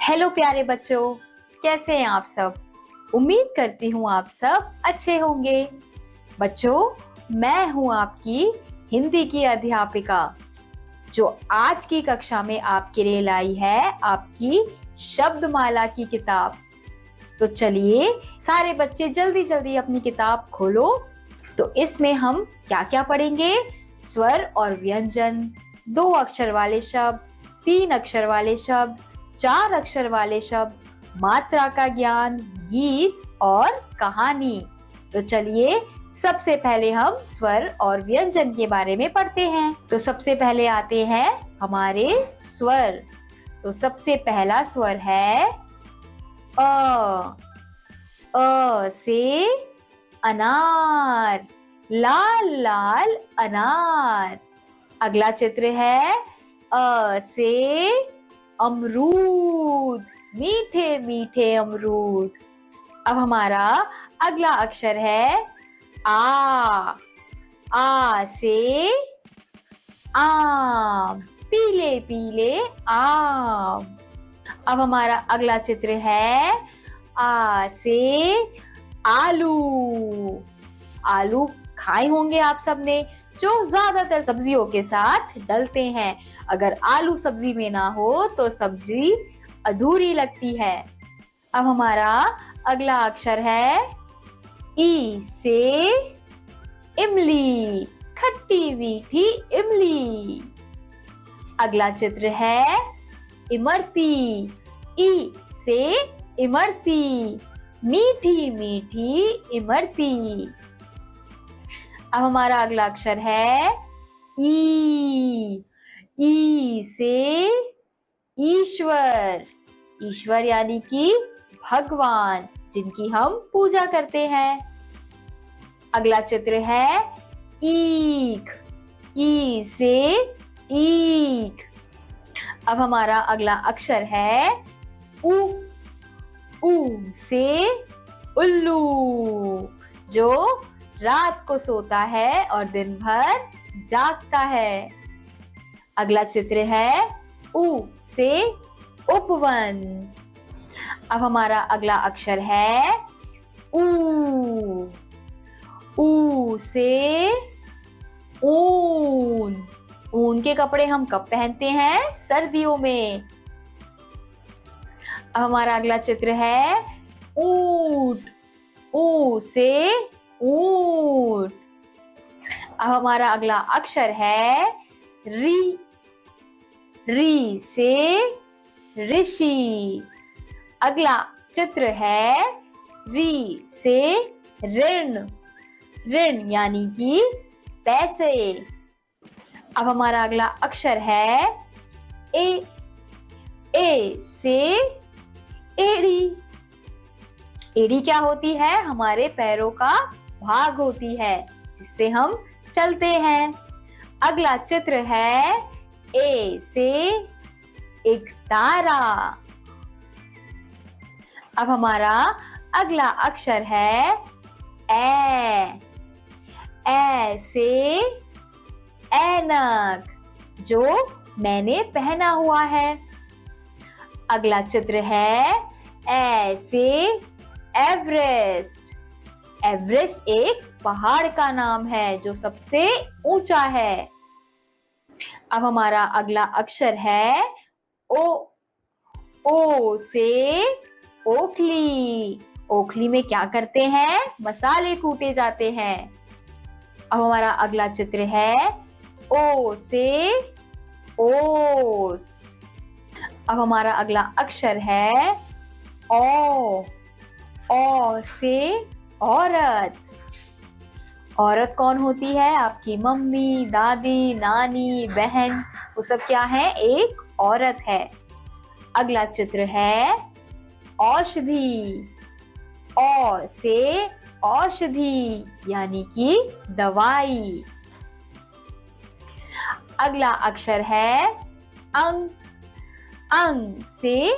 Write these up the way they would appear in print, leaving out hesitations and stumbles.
Hello प्यारे बच्चों, कैसे हैं आप सब। उम्मीद करती हूँ आप सब अच्छे होंगे। बच्चों, मैं हूँ आपकी हिंदी की अध्यापिका जो आज की कक्षा में आपके लिए लाई है आपकी शब्दमाला की किताब। तो चलिए सारे बच्चे जल्दी जल्दी अपनी किताब खोलो। तो इसमें हम क्या क्या पढ़ेंगे? स्वर और व्यंजन, 2 अक्षर वाले शब्द, 3 अक्षर वाले शब्द, 4 अक्षर वाले शब्द, मात्रा का ज्ञान, गीत और कहानी। तो चलिए सबसे पहले हम स्वर और व्यंजन के बारे में पढ़ते हैं। तो सबसे पहले आते हैं हमारे स्वर। तो सबसे पहला स्वर है अ। अ से अनार, लाल लाल अनार। अगला चित्र है अ से अमरूद, मीठे मीठे अमरूद। अब हमारा अगला अक्षर है आ। आ से आम, पीले पीले आम। अब हमारा अगला चित्र है आ से आलू। आलू खाए होंगे आप सबने, जो ज्यादातर सब्जियों के साथ डलते हैं। अगर आलू सब्जी में ना हो तो सब्जी अधूरी लगती है। अब हमारा अगला अक्षर है ई से इमली, खट्टी मीठी इमली। अगला चित्र है इमरती। ई से इमरती, मीठी मीठी इमरती। अब हमारा अगला अक्षर है ई। ई से ईश्वर, ईश्वर यानी कि भगवान, जिनकी हम पूजा करते हैं। अगला चित्र है ईख। ई से ईख। अब हमारा अगला अक्षर है उ। ऊ से उल्लू, जो रात को सोता है और दिन भर जागता है। अगला चित्र है उ से उपवन। अब हमारा अगला अक्षर है ऊ। ऊ से ऊन। ऊन के कपड़े हम कब पहनते हैं? सर्दियों में। अब हमारा अगला चित्र है ऊंट। ऊ से ऊंट। अब हमारा अगला अक्षर है री। री से ऋषि। अगला चित्र है री से ऋण। ऋण यानी कि पैसे। अब हमारा अगला अक्षर है ए। ए से एड़ी। एड़ी क्या होती है? हमारे पैरों का भाग होती है जिससे हम चलते हैं। अगला चित्र है ए से एक तारा। अब हमारा अगला अक्षर है ए। ए से ऐनक, जो मैंने पहना हुआ है। अगला चित्र है ए से एवरेस्ट। एवरेस्ट एक पहाड़ का नाम है जो सबसे ऊंचा है। अब हमारा अगला अक्षर है ओ। ओ से ओखली। ओखली में क्या करते हैं? मसाले कूटे जाते हैं। अब हमारा अगला चित्र है ओ से ओस। अब हमारा अगला अक्षर है ओ। ओ से औरत। औरत कौन होती है? आपकी मम्मी, दादी, नानी, बहन, वो सब क्या है? एक औरत है। अगला चित्र है औषधि। औ से औषधि यानी कि दवाई। अगला अक्षर है अंग। अंग से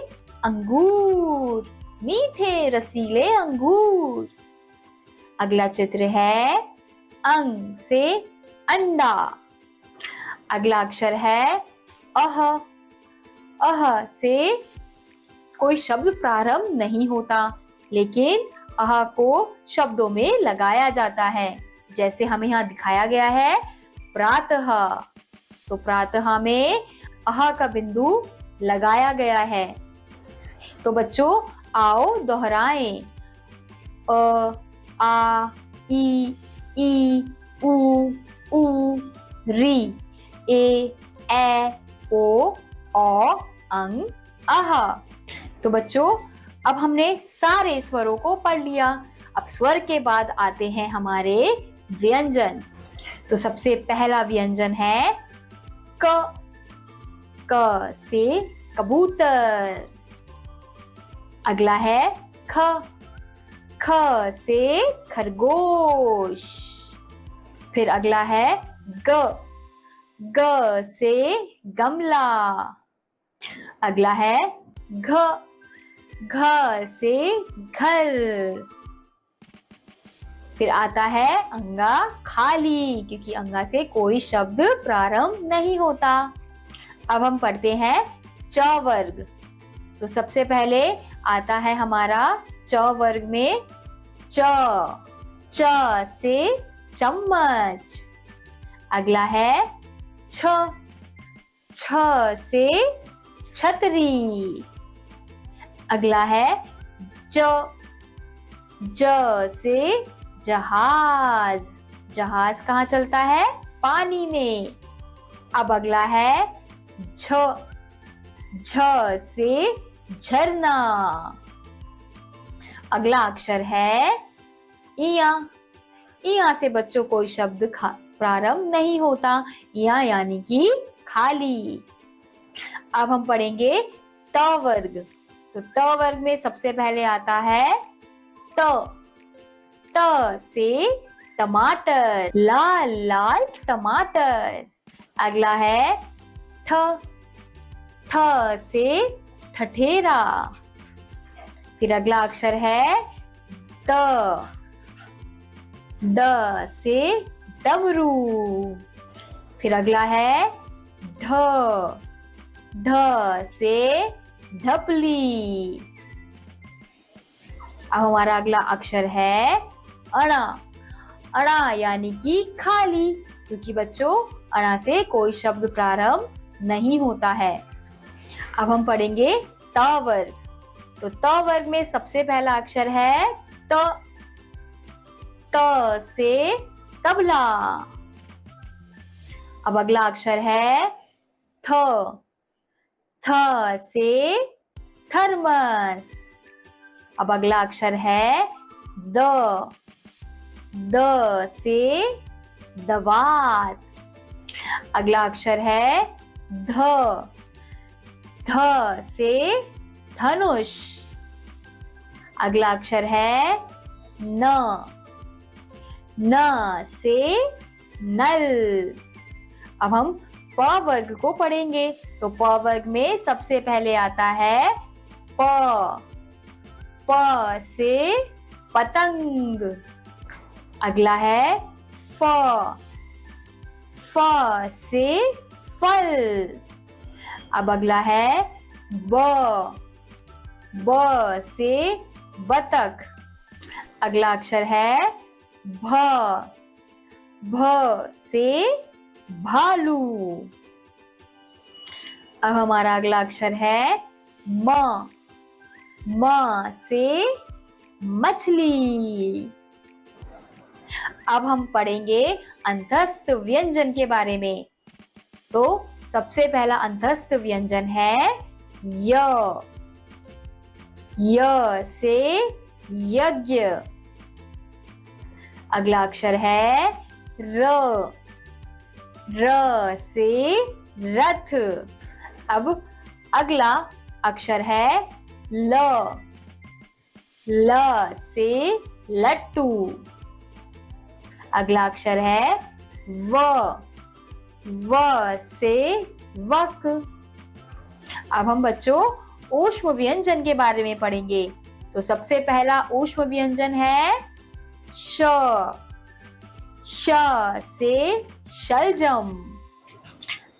अंगूर, मीठे रसीले अंगूर। अगला चित्र है अंग से अंडा। अगला अक्षर है अह। अह से कोई शब्द प्रारंभ नहीं होता, लेकिन अह को शब्दों में लगाया जाता है। जैसे हमें यहाँ दिखाया गया है प्रातः, तो प्रातः में अह का बिंदु लगाया गया है। तो बच्चों आओ दोहराएं। अ, आ, ई, उ, री, ए, ओ, अंग, अह। तो बच्चों अब हमने सारे स्वरों को पढ़ लिया। अब स्वर के बाद आते हैं हमारे व्यंजन। तो सबसे पहला व्यंजन है क। क से कबूतर। अगला है ख। ख से खरगोश। फिर अगला है ग। ग से गमला। अगला है घ। घ से घर। फिर आता है अंगा खाली, क्योंकि अंगा से कोई शब्द प्रारंभ नहीं होता। अब हम पढ़ते हैं च वर्ग। तो सबसे पहले आता है हमारा च वर्ग में च। च से चम्मच। अगला है छ। छ से छतरी। अगला है ज। ज से जहाज। जहाज कहाँ चलता है? पानी में। अब अगला है झ। झ से झरना। अगला अक्षर है इया। इया से बच्चों कोई शब्द प्रारंभ नहीं होता। इया यानी कि खाली। अब हम पढ़ेंगे ट वर्ग। तो ट वर्ग में सबसे पहले आता है ट। ट से टमाटर। लाल लाल टमाटर। अगला है ठ। ठ से ठठेरा। फिर अगला अक्षर है ड। ड से डमरू। फिर अगला है ढ। ढ से ढपली। अब हमारा अगला अक्षर है अणा। अणा यानी कि खाली, क्योंकि बच्चों अणा से कोई शब्द प्रारंभ नहीं होता है। अब हम पढ़ेंगे त वर्ग। तो त वर्ग में सबसे पहला अक्षर है त। त से तबला। अब अगला अक्षर है थ। थ से थर्मस। अब अगला अक्षर है द। द से दवात। अगला अक्षर है ध। ध से धनुष। अगला अक्षर है न। न से नल। अब हम प वर्ग को पढ़ेंगे। तो प वर्ग में सबसे पहले आता है प। प से पतंग। अगला है फ। फ से फल। अब अगला है ब। ब से बतख। अगला अक्षर है भ। भ से भालू। अब हमारा अगला अक्षर है म। म से मछली। अब हम पढ़ेंगे अंतस्थ व्यंजन के बारे में। तो सबसे पहला अंतस्थ व्यंजन है य। य से यज्ञ। अगला अक्षर है र। र से रथ। अब अगला अक्षर है ल। ल से लट्टू। अगला अक्षर है व। व से वक। अब हम बच्चों ऊष्म व्यंजन के बारे में पढ़ेंगे। तो सबसे पहला ऊष्म व्यंजन है श। श से शलजम।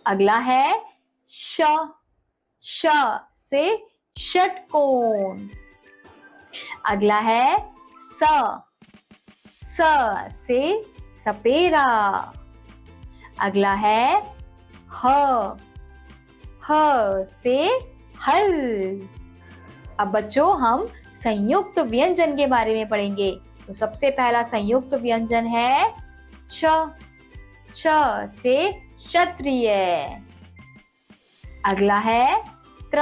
अगला है श। श से षटकोण। अगला है स। स से सपेरा। अगला है ह। ह से हल। अब बच्चों हम संयुक्त व्यंजन के बारे में पढ़ेंगे। तो सबसे पहला संयुक्त व्यंजन है छ। छ से क्षत्रिय। अगला है त्र।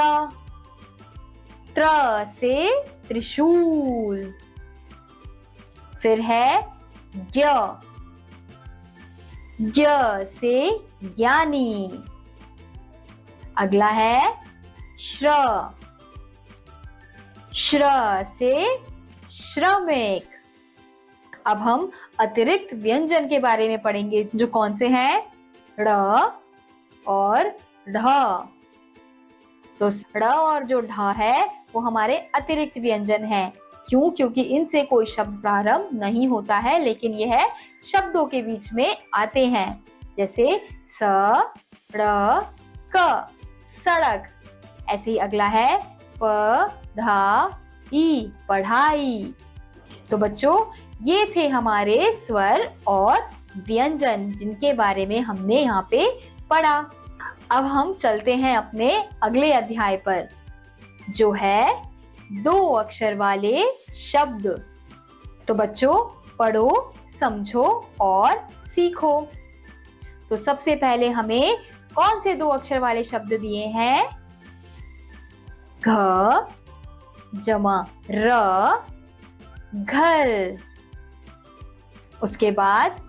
त्र से त्रिशूल। फिर है ज्ञ। ज्ञ से ज्ञानी। अगला है श्र। श्र से श्रमिक। अब हम अतिरिक्त व्यंजन के बारे में पढ़ेंगे, जो कौन से हैं? ड़ और ढ। तो ड़ और जो ढ है वो हमारे अतिरिक्त व्यंजन हैं। क्यों? क्योंकि इनसे कोई शब्द प्रारंभ नहीं होता है, लेकिन यह शब्दों के बीच में आते हैं। जैसे स, ड़, क, सड़क। ऐसे ही अगला है प, ढा, ई, पढ़ाई। तो बच्चों ये थे हमारे स्वर और व्यंजन, जिनके बारे में हमने यहाँ पे पढ़ा। अब हम चलते हैं अपने अगले अध्याय पर, जो है 2 अक्षर वाले शब्द। तो बच्चों पढ़ो, समझो और सीखो। तो सबसे पहले हमें कौन से 2 अक्षर वाले शब्द दिए हैं? घ जमा र, घर। उसके बाद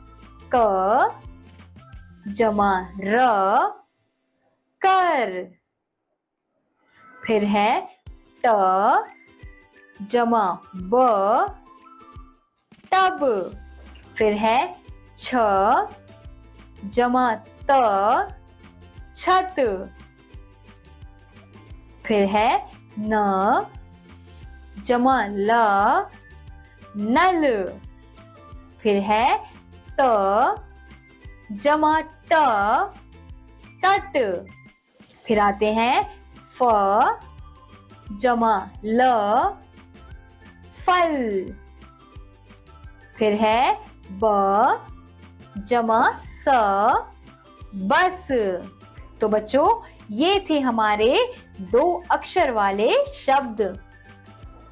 क जमा र, कर। फिर है ट जमा ब, तब। फिर है छ जमा त, छत। फिर है न जमा ल, नल। फिर है त जमा ट, तट। फिर आते हैं फ जमा ल, फल। फिर है ब जमा स, बस। तो बच्चों ये थे हमारे 2 अक्षर वाले शब्द।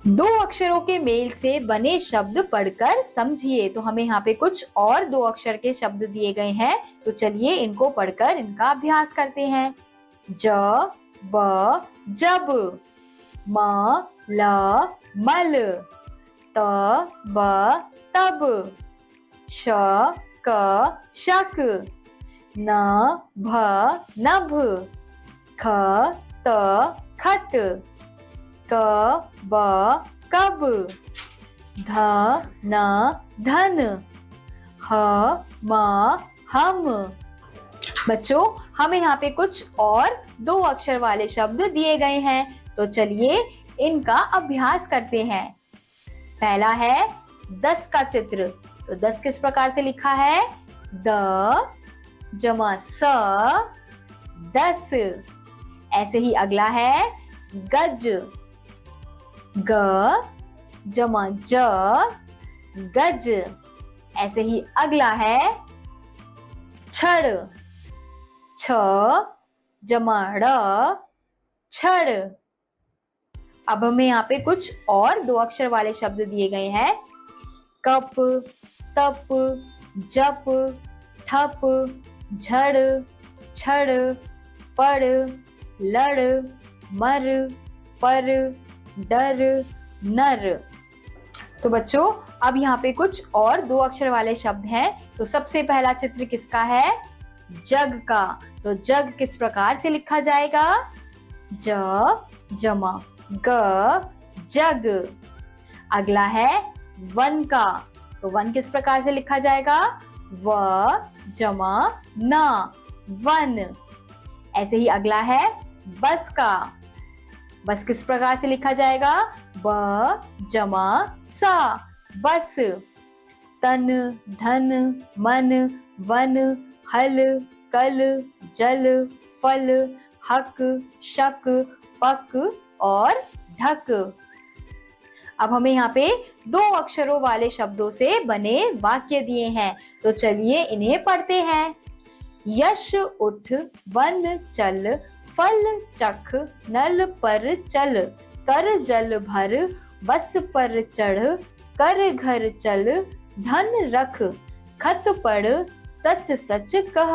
2 अक्षरों के मेल से बने शब्द पढ़कर समझिए। तो हमें यहाँ पे कुछ और 2 अक्षर के शब्द दिए गए हैं, तो चलिए इनको पढ़कर इनका अभ्यास करते हैं। ज, ब, जब। म, ल, मल। त, ब, तब। श, क, शक। न, भ, नभ। ख, त, खत। क, ब, कब। ध, न, धन। ह, म, हम। बच्चों हमें यहाँ पे कुछ और 2 अक्षर वाले शब्द दिए गए हैं, तो चलिए इनका अभ्यास करते हैं। पहला है 10 का चित्र। तो 10 किस प्रकार से लिखा है? द जमा स, 10। ऐसे ही अगला है गज। ग जमा ज, गज। ऐसे ही अगला है छड़। छ जमा ड़, छड़। अब हमें यहाँ पे कुछ और 2 अक्षर वाले शब्द दिए गए हैं। कप, तप, जप, ठप, झड़, छड़, पड़, लड़, मर, पर, डर, नर। तो बच्चों अब यहाँ पे कुछ और 2 अक्षर वाले शब्द हैं। तो सबसे पहला चित्र किसका है? जग का। तो जग किस प्रकार से लिखा जाएगा? ज जमा ग, जग। अगला है वन का। तो वन किस प्रकार से लिखा जाएगा? व जमा न, वन। ऐसे ही अगला है बस का। बस किस प्रकार से लिखा जाएगा? ब जमा सा, बस। तन, धन, मन, वन, हल, कल, जल, फल, हक, शक, पक और ढक। अब हमें यहाँ पे 2 अक्षरों वाले शब्दों से बने वाक्य दिए हैं, तो चलिए इन्हें पढ़ते हैं। यश उठ वन चल, फल चख नल पर चल, कर जल भर बस पर चढ़, कर घर चल धन रख, खत पढ़ सच सच कह।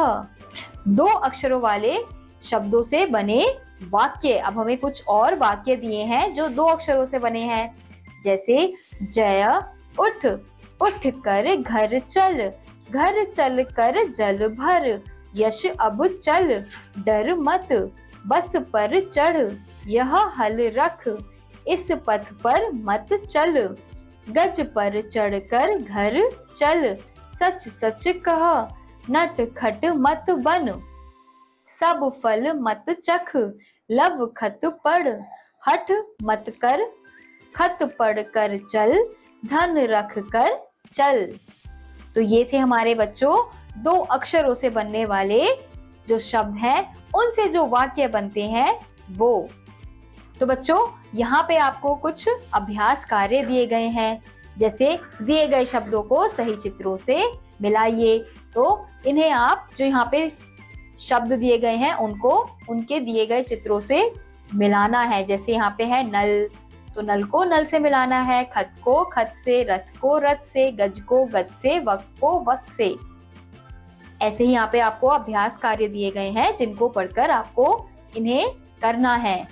2 अक्षरों वाले शब्दों से बने वाक्य। अब हमें कुछ और वाक्य दिए हैं जो 2 अक्षरों से बने हैं, जैसे जय उठ, उठ कर घर चल, घर चल कर जल भर, यश अब चल डर मत, बस पर चढ़, यह हल रख, इस पथ पर मत चल, गज पर चढ़कर घर चल, सच सच कह, नट खट मत बन, सब फल मत चख, लब खत पढ़, हठ मत कर, खत पढ़ कर चल, धन रख कर चल। तो ये थे हमारे बच्चों 2 अक्षरों से बनने वाले जो शब्द हैं, उनसे जो वाक्य बनते हैं वो। तो बच्चों यहाँ पे आपको कुछ अभ्यास कार्य दिए गए हैं, जैसे दिए गए शब्दों को सही चित्रों से मिलाइए। तो इन्हें आप जो यहाँ पे शब्द दिए गए हैं उनको उनके दिए गए चित्रों से मिलाना है। जैसे यहाँ पे है नल, तो नल को नल से मिलाना है, खत को खत से, रथ को रथ से, गज को गज से, वक्त को वक्त से। ऐसे ही यहाँ पे आपको अभ्यास कार्य दिए गए हैं जिनको पढ़कर आपको इन्हें करना है।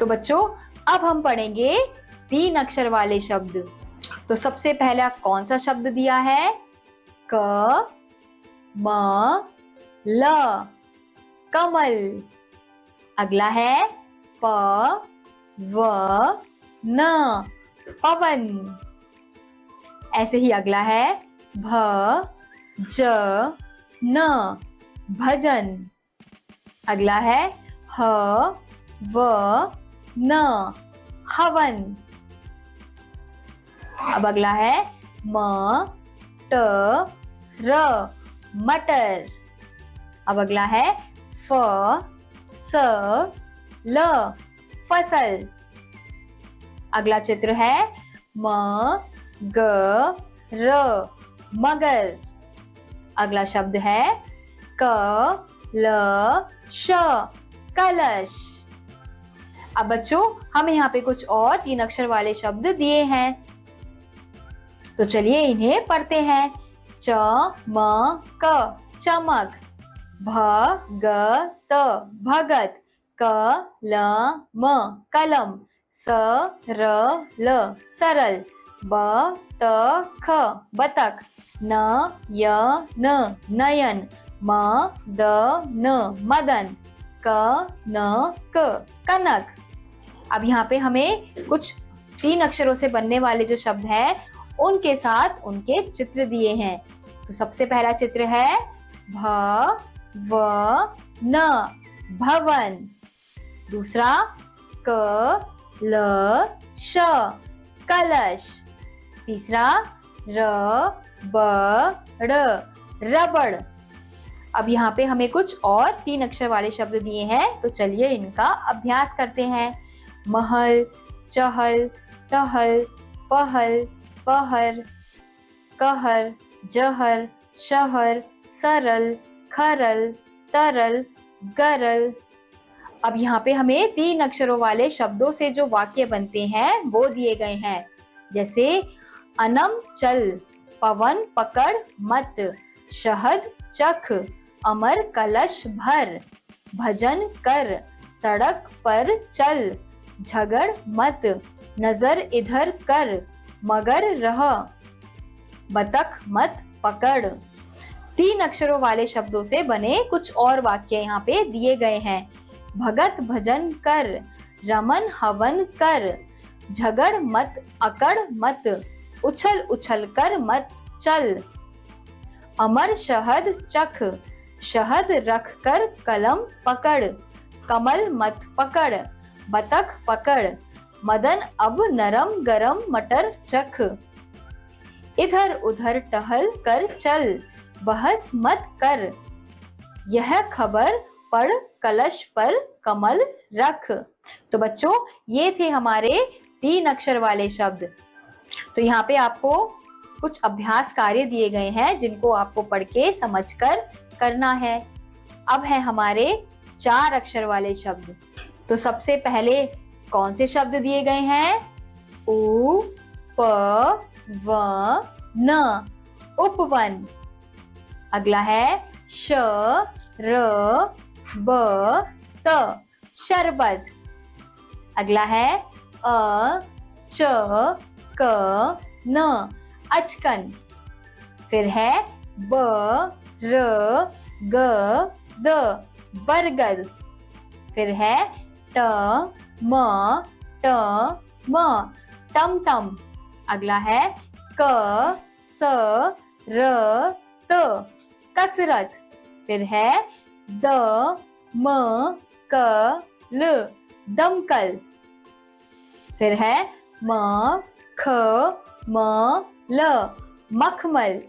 तो बच्चों अब हम पढ़ेंगे 3 अक्षर वाले शब्द। तो सबसे पहला कौन सा शब्द दिया है? क म ल, कमल। अगला है प व न, पवन। ऐसे ही अगला है भ ज न, भजन। अगला है ह व न, हवन। अब अगला है म ट र, मटर। अब अगला है फ स ल, फसल। अगला चित्र है म ग र, मगर। अगला शब्द है क ल श, कलश। अब बच्चों हमें यहाँ पे कुछ और 3 अक्षर वाले शब्द दिए हैं, तो चलिए इन्हें पढ़ते हैं। च म क, चमक। भ ग त, भगत। क ल म, कलम। स र ल, सरल। ब त ख, बतख। न य न, नयन। म द न, मदन। क न क, कनक। अब यहाँ पे हमें कुछ 3 अक्षरों से बनने वाले जो शब्द हैं उनके साथ उनके चित्र दिए हैं। तो सबसे पहला चित्र है भ व न, भवन। दूसरा क ल श, कलश। तीसरा र ब ड़, रबड़। अब यहाँ पे हमें कुछ और 3 अक्षर वाले शब्द दिए हैं, तो चलिए इनका अभ्यास करते हैं। महल, चहल, टहल, पहल, पहर, कहर, जहर, शहर, सरल, खरल, तरल, गरल। अब यहाँ पे हमें 3 अक्षरों वाले शब्दों से जो वाक्य बनते हैं वो दिए गए हैं, जैसे अनम चल, पवन पकड़ मत, शहद चख, अमर कलश भर, भजन कर, सड़क पर चल, झगड़ मत, नजर इधर कर, मगर रह, बतख मत पकड़। 3 अक्षरों वाले शब्दों से बने कुछ और वाक्य यहाँ पे दिए गए हैं। भगत भजन कर, रमन हवन कर, झगड़ मत अकड़ मत, उछल उछल कर मत चल, अमर शहद चख, शहद रख कर कलम पकड़, कमल मत पकड़, बतख पकड़, मदन अब नरम गरम मटर चख, इधर उधर टहल कर चल, बहस मत कर, यह खबर पढ़ कलश पर कमल रख। तो बच्चों ये थे हमारे 3 अक्षर वाले शब्द। तो यहाँ पे आपको कुछ अभ्यास कार्य दिए गए हैं जिनको आपको पढ़ के समझकर करना है। अब है हमारे 4 अक्षर वाले शब्द। तो सबसे पहले कौन से शब्द दिए गए हैं? उ प व न, उपवन। अगला है श र ब त, शरबत। अगला है अ च क न, अचकन। फिर है ब र ग द, बरगद। फिर है ट म ट म, टमटम। अगला है क स र त, कसरत। फिर है द म क ल, दमकल। फिर है म ख म ल, मखमल।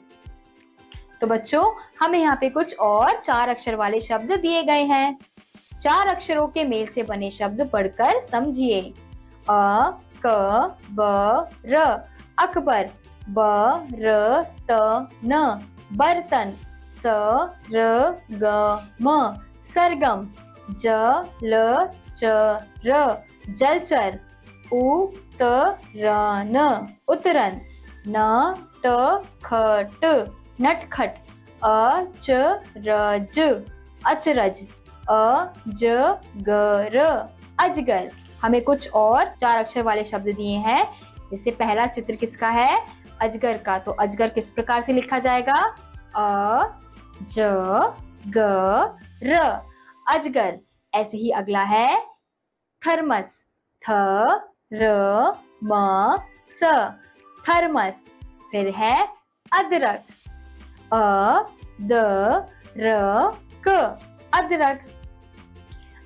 तो बच्चों हमें यहाँ पे कुछ और 4 अक्षर वाले शब्द दिए गए हैं। 4 अक्षरों के मेल से बने शब्द पढ़कर समझिए। अ क ब र, अकबर। ब र त न, बर्तन। स र ग म, सरगम। ज ल च र, जलचर। उ त र न, उतरन। न ट ख ट, नटखट। अ च र ज, अचरज। अ ज ग र, अजगर। हमें कुछ और 4 अक्षर वाले शब्द दिए हैं। जैसे पहला चित्र किसका है? अजगर का। तो अजगर किस प्रकार से लिखा जाएगा? अ ज ग र, अजगर। ऐसे ही अगला है थर्मस। थ र म स, थर्मस। फिर है अदरक। अ द र क, अदरक।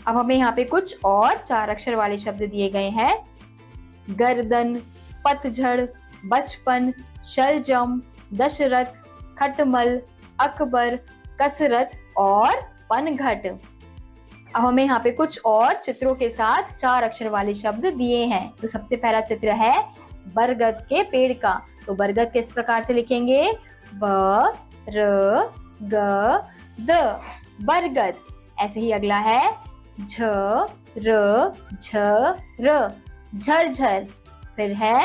अब हमें यहाँ पे कुछ और 4 अक्षर वाले शब्द दिए गए हैं। गर्दन, पतझड़, बचपन, शलजम, दशरथ, खटमल, अकबर, कसरत और पनघट। अब हमें यहाँ पे कुछ और चित्रों के साथ 4 अक्षर वाले शब्द दिए हैं। तो सबसे पहला चित्र है बरगद के पेड़ का। तो बरगद किस प्रकार से लिखेंगे? ब र ग द, बरगद। ऐसे ही अगला है झ र झ र, झरझर। फिर है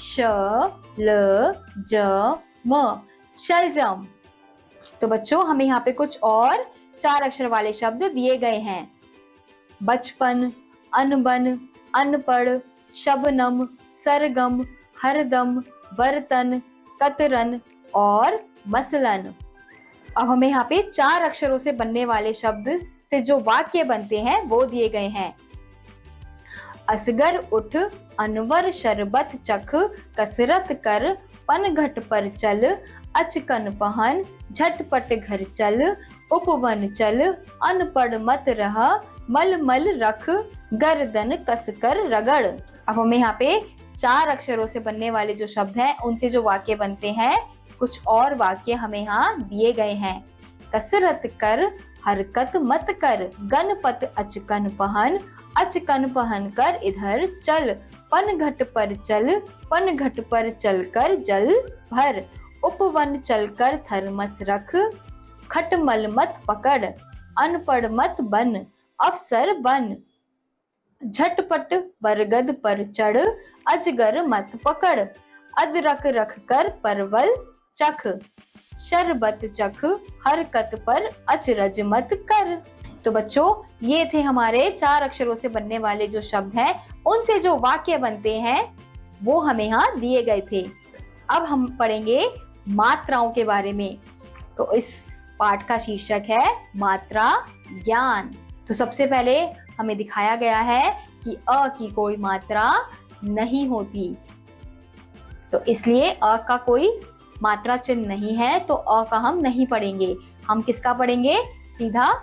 श ल ज म, शलजम। तो बच्चों हमें यहाँ पे कुछ और 4 अक्षर वाले शब्द दिए गए हैं। बचपन, अनबन, अनपढ़, शबनम, सरगम, हरदम, बर्तन, कतरन और मसलन। अब हमें यहाँ पे 4 अक्षरों से बनने वाले शब्द से जो वाक्य बनते हैं वो दिए गए हैं। असगर उठ, अनवर शरबत चख, कसरत कर, पनघट पर चल, अचकन पहन, झटपट घर चल, उपवन चल, अनपढ़ मत रह, मलमल रख, गर्दन कसकर रगड़। अब हमें यहाँ पे 4 अक्षरों से बनने वाले जो शब्द हैं उनसे जो वाक्य बनते हैं, कुछ और वाक्य हमें यहाँ दिए गए हैं। कसरत कर, हरकत मत कर, गणपत अचकन पहन, अचकन पहन कर इधर चल, पनघट पर चल, पनघट पर चलकर जल भर, उपवन चलकर थर्मस रख, खटमल मत पकड़, अनपढ़ मत बन, अफसर बन, झटपट बरगद पर चढ़, अजगर मत पकड़, अदरक रख कर परवल चख, शरबत चख, हरकत पर अचरज मत कर। तो बच्चों ये थे हमारे 4 अक्षरों से बनने वाले जो शब्द हैं, उनसे जो वाक्य बनते हैं वो हमें यहाँ दिए गए थे। अब हम पढ़ेंगे मात्राओं के बारे में। तो इस पाठ का शीर्षक है मात्रा ज्ञान। तो सबसे पहले हमें दिखाया गया है कि अ की कोई मात्रा नहीं होती, तो इसलिए अ का कोई मात्रा चिन्ह नहीं है, तो अ का हम नहीं पढ़ेंगे। हम किसका पढ़ेंगे? सीधा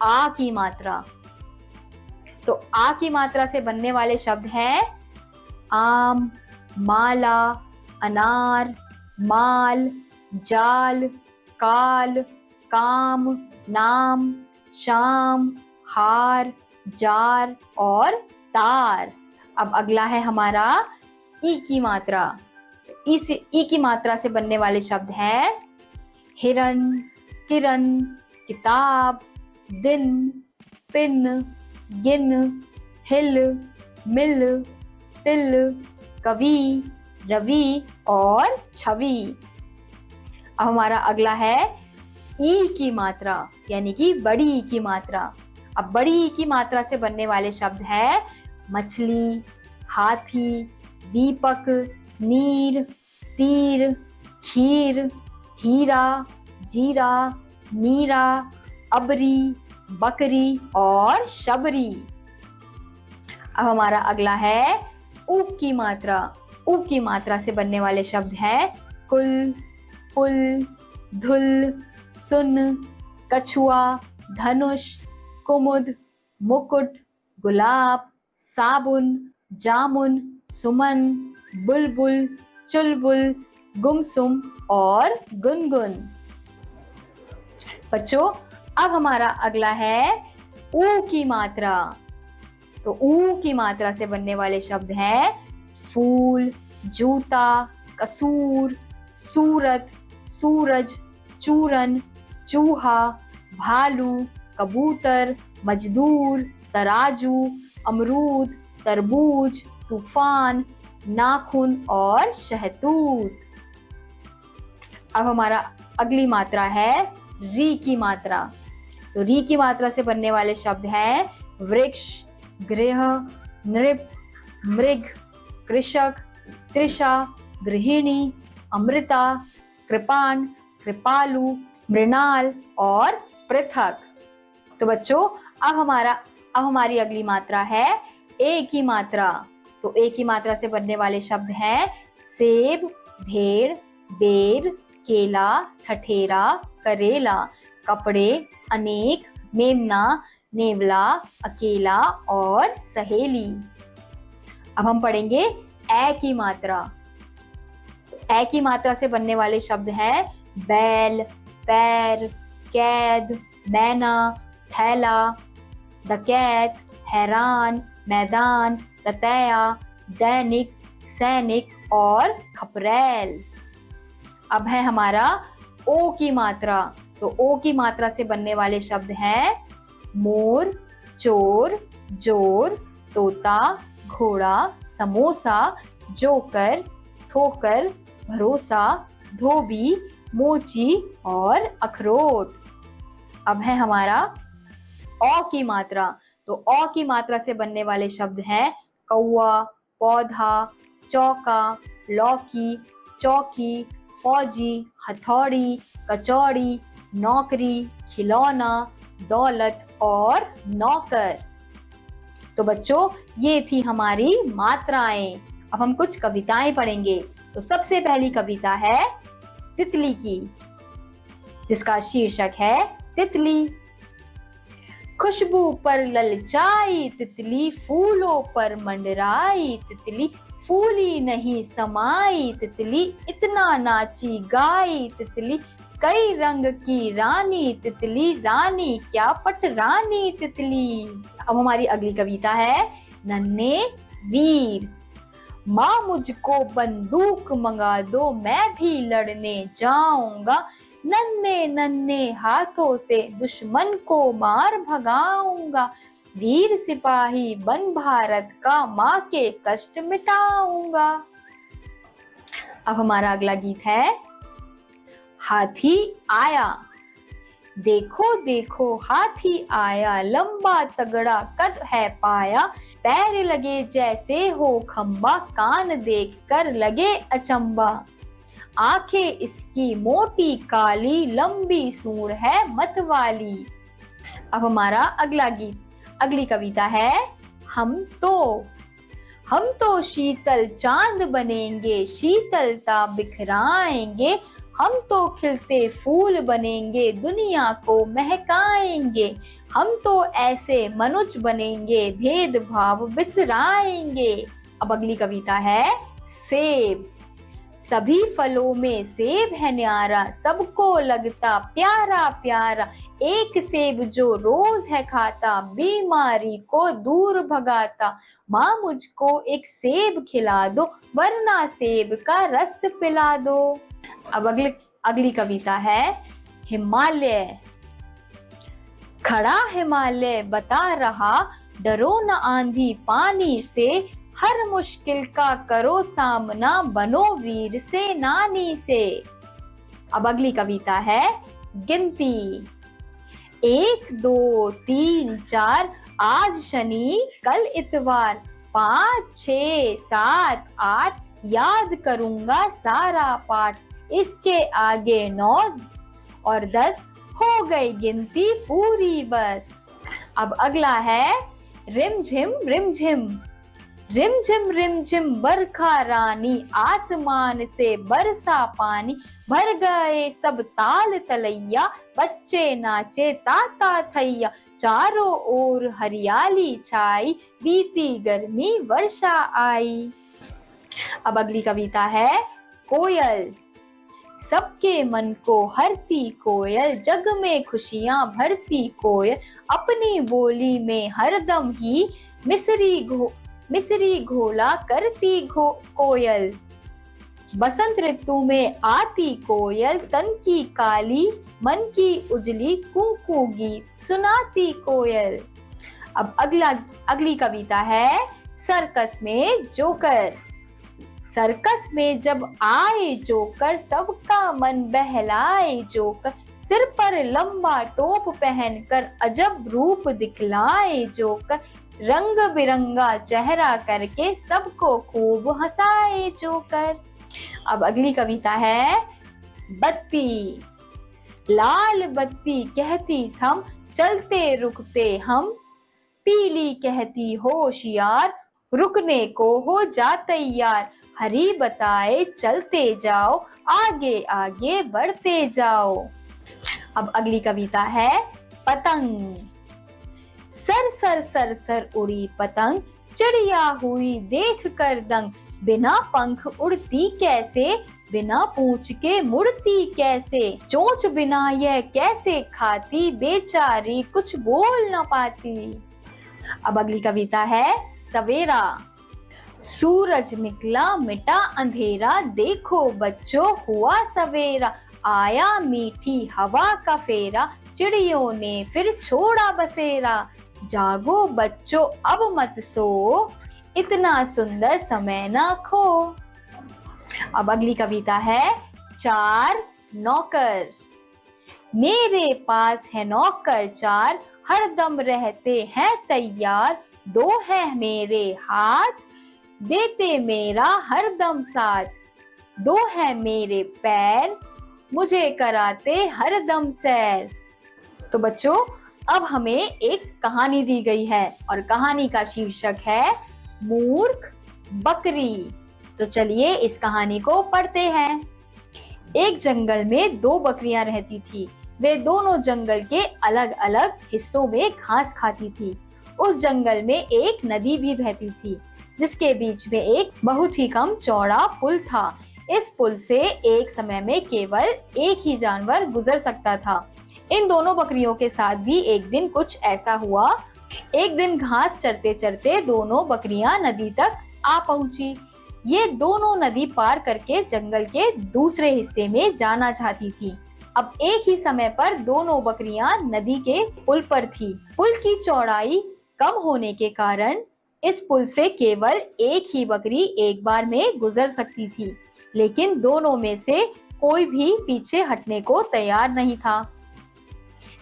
आ की मात्रा। तो आ की मात्रा से बनने वाले शब्द हैं आम, माला, अनार, माल, जाल, काल, काम, नाम, शाम, हार, जार और तार। अब अगला है हमारा ई की मात्रा। ई की मात्रा से बनने वाले शब्द हैं हिरन, किरण, किताब, दिन, पिन, गिन, हिल, मिल, तिल, कवि, रवि और छवि। अब हमारा अगला है ई की मात्रा, यानी कि बड़ी ई की मात्रा। अब बड़ी ई की मात्रा से बनने वाले शब्द हैं मछली, हाथी, दीपक, नीर, तीर, खीर, हीरा, जीरा, नीरा, अबरी, बकरी और शबरी। अब हमारा अगला है ऊ की मात्रा। ऊ की मात्रा से बनने वाले शब्द हैं कुल, पुल, धुल, सुन, कछुआ, धनुष, कुमुद, मुकुट, गुलाब, साबुन, जामुन, सुमन, बुलबुल, चुलबुल, गुमसुम और गुनगुन। बच्चों, अब हमारा अगला है ऊ की मात्रा। तो ऊ की मात्रा से बनने वाले शब्द हैं फूल, जूता, कसूर, सूरत, सूरज, चूरन, चूहा, भालू, कबूतर, मजदूर, तराजू, अमरूद, तरबूज, तूफान, नाखून और शहतूत। अब हमारा अगली मात्रा है री की मात्रा। तो री की मात्रा से बनने वाले शब्द हैं वृक्ष, गृह, नृप, मृग, कृषक, तृषा, गृहिणी, अमृता, कृपाण, कृपालु, मृणाल और पृथक। तो बच्चों, अब हमारी अगली मात्रा है ए की मात्रा। तो ए की मात्रा से बनने वाले शब्द हैं सेब, भेड़, बेर, केला, ठठेरा, करेला, कपड़े, अनेक, मेमना, नेवला, अकेला और सहेली। अब हम पढ़ेंगे ए की मात्रा। ए की मात्रा से बनने वाले शब्द हैं बैल, पैर, कैद, मैना, थैला, डकैत, हैरान, मैदान, ततैया, दैनिक, सैनिक और खपरेल। अब है हमारा ओ की मात्रा। तो ओ की मात्रा से बनने वाले शब्द हैं मोर, चोर, जोर, तोता, घोड़ा, समोसा, जोकर, ठोकर, भरोसा, धोबी, मोची और अखरोट। अब है हमारा औ की मात्रा। तो औ की मात्रा से बनने वाले शब्द हैं कौआ, पौधा, चौका, लौकी, चौकी, फौजी, हथौड़ी, कचौड़ी, नौकरी, खिलौना, दौलत और नौकर। तो बच्चों, ये थी हमारी मात्राएं। अब हम कुछ कविताएं पढ़ेंगे। तो सबसे पहली कविता है तितली की, जिसका शीर्षक है तितली। खुशबू पर ललचाई तितली, फूलों पर मंडराई तितली, फूली नहीं समाई तितली, इतना नाची गाई तितली, कई रंग की रानी तितली, रानी क्या पटरानी तितली। अब हमारी अगली कविता है नन्हे वीर। माँ मुझको बंदूक मंगा दो, मैं भी लड़ने जाऊंगा, नन्हे नन्हे हाथों से दुश्मन को मार भगाऊंगा, वीर सिपाही बन भारत का माँ के कष्ट मिटाऊंगा। अब हमारा अगला गीत है हाथी आया। देखो देखो हाथी आया, लंबा तगड़ा कद है पाया, पैर लगे जैसे हो खंबा, कान देखकर लगे अचंबा, आंखें इसकी मोटी काली, लंबी सूंड है मतवाली। अब हमारा अगला गीत, अगली कविता है हम तो शीतल चांद बनेंगे, शीतलता बिखराएंगे, हम तो खिलते फूल बनेंगे, दुनिया को महकाएंगे, हम तो ऐसे मनुज बनेंगे, भेदभाव बिसराएंगे। अब अगली कविता है सेब। सभी फलों में सेब है न्यारा, सबको लगता प्यारा प्यारा, एक सेब जो रोज है खाता, बीमारी को दूर भगाता, माँ मुझको एक सेब खिला दो, वरना सेब का रस पिला दो। अब अगली कविता है हिमालय। खड़ा हिमालय बता रहा, डरो न आंधी पानी से, हर मुश्किल का करो सामना, बनो वीर से नानी से। अब अगली कविता है गिनती। 1 2 3 4, आज शनि कल इतवार, 5 6 7 8, याद करूंगा सारा पाठ, इसके आगे 9 और 10, हो गई गिनती पूरी बस। अब अगला है रिमझिम रिमझिम। रिमझिम रिमझिम बरखा रानी, आसमान से बरसा पानी, भर गए सब ताल तलैया, बच्चे नाचे ताता थैया, चारों ओर हरियाली छाई, बीती गर्मी वर्षा आई। अब अगली कविता है कोयल। सबके मन को हरती कोयल, जग में खुशियां भरती कोयल, अपनी बोली में हरदम ही मिसरी घोला करती कोयल। बसंत ऋतु में आती कोयल, तन की काली मन की उजली, कू गीत सुनाती कोयल। अब अगली कविता है सर्कस में जोकर। सर्कस में जब आए जोकर, सबका मन बहलाए जोकर, सिर पर लंबा टोप पहनकर, अजब रूप दिखलाए जोकर, रंग बिरंगा चेहरा करके, सबको खूब हंसाए जोकर। अब अगली कविता है बत्ती। लाल बत्ती कहती थम, चलते रुकते हम, पीली कहती होशियार, रुकने को हो जा तैयार, हरी बताए चलते जाओ, आगे आगे बढ़ते जाओ। अब अगली कविता है पतंग। सर सर सर सर उड़ी पतंग, चिड़िया हुई देख कर दंग, बिना पंख उड़ती कैसे, बिना पूंछ के मुड़ती कैसे, चोंच बिना यह कैसे खाती, बेचारी कुछ बोल न पाती। अब अगली कविता है सवेरा। सूरज निकला मिटा अंधेरा, देखो बच्चों हुआ सवेरा, आया मीठी हवा का फेरा, चिड़ियों ने फिर छोड़ा बसेरा, जागो बच्चों अब मत सो, इतना सुंदर समय ना खो। अब अगली कविता है 4 नौकर। मेरे पास है नौकर 4, हरदम रहते हैं तैयार, 2 है मेरे हाथ, देते मेरा हरदम साथ, 2 है मेरे पैर, मुझे कराते हरदम सैर। तो बच्चों, अब हमें एक कहानी दी गई है और कहानी का शीर्षक है मूर्ख बकरी। तो चलिए इस कहानी को पढ़ते हैं। एक जंगल में 2 बकरियां रहती थी। वे दोनों जंगल के अलग अलग हिस्सों में घास खाती थी। उस जंगल में एक नदी भी बहती थी, जिसके बीच में एक बहुत ही कम चौड़ा पुल था। इस पुल से एक समय में केवल एक ही जानवर गुजर सकता था। इन दोनों बकरियों के साथ भी एक दिन कुछ ऐसा हुआ। एक दिन घास चरते चरते दोनों बकरियां नदी तक आ पहुंची। ये दोनों नदी पार करके जंगल के दूसरे हिस्से में जाना चाहती थी। अब एक ही समय पर दोनों बकरियां नदी के पुल पर थी। पुल की चौड़ाई कम होने के कारण इस पुल से केवल एक ही बकरी एक बार में गुजर सकती थी, लेकिन दोनों में से कोई भी पीछे हटने को तैयार नहीं था।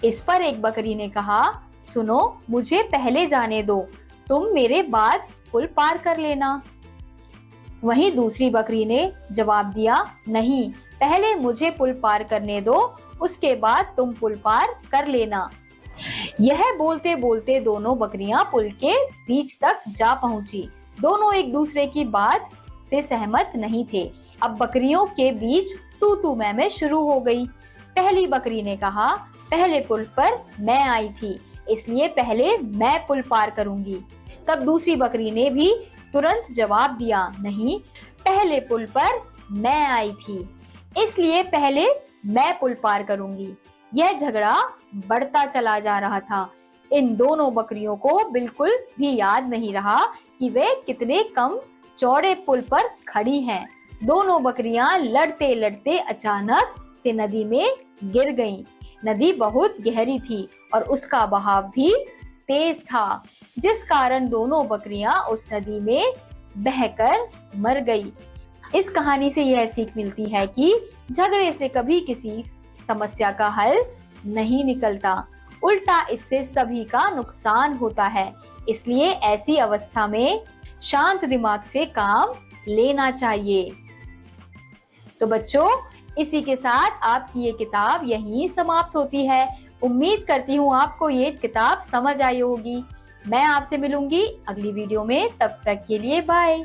इस पर एक बकरी ने कहा, सुनो, मुझे पहले जाने दो, तुम मेरे बाद पुल पार कर लेना। वहीं दूसरी बकरी ने जवाब दिया, नहीं, पहले मुझे पुल पार करने दो, उसके बाद तुम पुल पार कर लेना। यह बोलते बोलते दोनों बकरियां पुल के बीच तक जा पहुंची। दोनों एक दूसरे की बात से सहमत नहीं थे। अब बकरियों के बीच तू तू मैं शुरू हो गई। पहली बकरी ने कहा, पहले पुल पर मैं आई थी, इसलिए पहले मैं पुल पार करूंगी। तब दूसरी बकरी ने भी तुरंत जवाब दिया, नहीं, पहले पुल पर मैं आई थी, इसलिए पहले मैं पुल पार करूंगी। यह झगड़ा बढ़ता चला जा रहा था। इन दोनों बकरियों को बिल्कुल भी याद नहीं रहा कि वे कितने कम चौड़े पुल पर खड़ी हैं। दोनों बकरियां लड़ते लड़ते अचानक से नदी में गिर गईं। नदी बहुत गहरी थी और उसका बहाव भी तेज था, जिस कारण दोनों बकरियां उस नदी में बहकर मर गई। इस कहानी से यह सीख मिलती है कि झगड़े से कभी किसी समस्या का हल नहीं निकलता, उल्टा इससे सभी का नुकसान होता है। इसलिए ऐसी अवस्था में शांत दिमाग से काम लेना चाहिए। तो बच्चों, इसी के साथ आपकी ये किताब यहीं समाप्त होती है। उम्मीद करती हूँ आपको ये किताब समझ आई होगी। मैं आपसे मिलूंगी अगली वीडियो में, तब तक के लिए बाय।